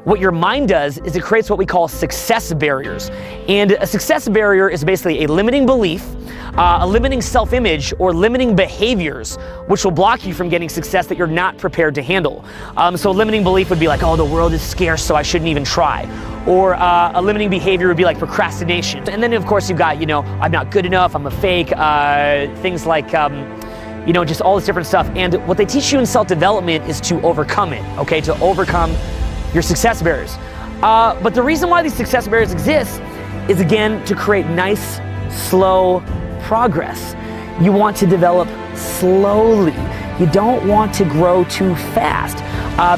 what your mind does is it creates what we call success barriers. And a success barrier is basically a limiting belief, a limiting self-image, or limiting behaviors which will block you from getting success that you're not prepared to handle. So a limiting belief would be like, oh, the world is scarce, so I shouldn't even try. Or a limiting behavior would be like procrastination. And then of course you've got, I'm not good enough, I'm a fake, things like, just all this different stuff. And what they teach you in self-development is to overcome it, okay? To overcome your success barriers. But the reason why these success barriers exist is, again, to create nice, slow progress. You want to develop slowly. You don't want to grow too fast.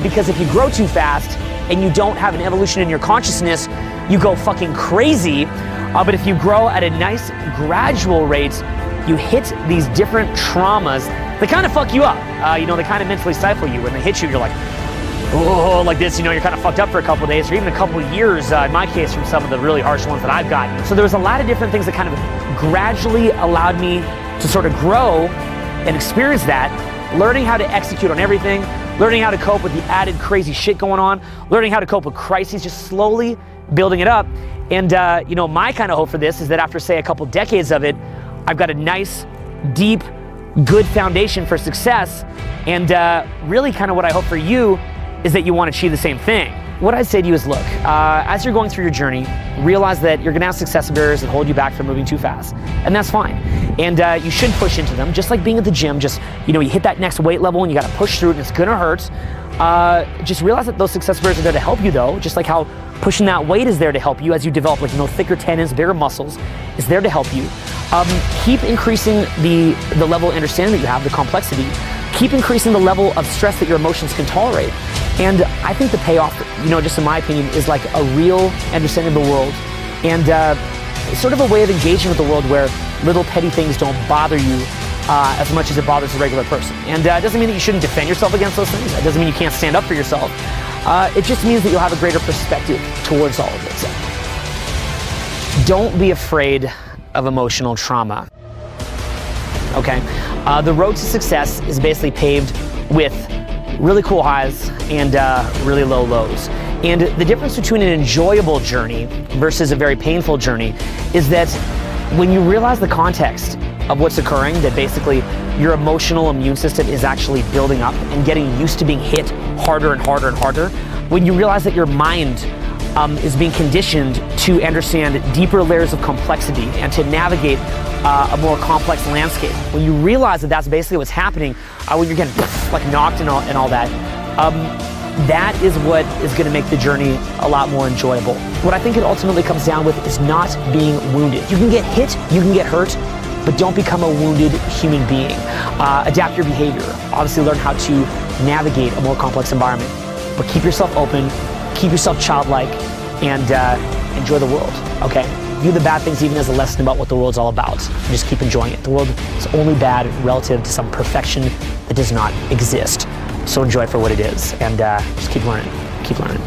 Because if you grow too fast and you don't have an evolution in your consciousness, you go fucking crazy. But if you grow at a nice, gradual rate, you hit these different traumas. They kind of fuck you up. They kind of mentally stifle you. When they hit you, you're like, oh, like this, you're kind of fucked up for a couple of days or even a couple of years, in my case, from some of the really harsh ones that I've gotten. So there was a lot of different things that kind of gradually allowed me to sort of grow and experience that, learning how to execute on everything, learning how to cope with the added crazy shit going on, learning how to cope with crises, just slowly building it up. And, my kind of hope for this is that after, say, a couple decades of it, I've got a nice, deep, good foundation for success. And really kind of what I hope for you is that you want to achieve the same thing. What I'd say to you is, look, as you're going through your journey, realize that you're gonna have success barriers that hold you back from moving too fast, and that's fine. And you should push into them, just like being at the gym. Just, you hit that next weight level and you gotta push through it and it's gonna hurt. Just realize that those success barriers are there to help you though, just like how pushing that weight is there to help you as you develop thicker tendons, bigger muscles, is there to help you. Keep increasing the level of understanding that you have, the complexity. Keep increasing the level of stress that your emotions can tolerate. And I think the payoff, just in my opinion, is like a real understanding of the world and sort of a way of engaging with the world where little petty things don't bother you as much as it bothers a regular person. And it doesn't mean that you shouldn't defend yourself against those things. It doesn't mean you can't stand up for yourself. It just means that you'll have a greater perspective towards all of this. Don't be afraid of emotional trauma. Okay? The road to success is basically paved with really cool highs and really low lows. And the difference between an enjoyable journey versus a very painful journey is that when you realize the context of what's occurring, that basically your emotional immune system is actually building up and getting used to being hit harder and harder and harder, when you realize that your mind is being conditioned to understand deeper layers of complexity and to navigate a more complex landscape. When you realize that that's basically what's happening, when you're getting knocked and all that, that is what is going to make the journey a lot more enjoyable. What I think it ultimately comes down with is not being wounded. You can get hit, you can get hurt, but don't become a wounded human being. Adapt your behavior. Obviously learn how to navigate a more complex environment, but keep yourself open, keep yourself childlike, and enjoy the world, okay? View the bad things even as a lesson about what the world's all about. Just keep enjoying it. The world is only bad relative to some perfection that does not exist. So enjoy it for what it is, and just keep learning. Keep learning.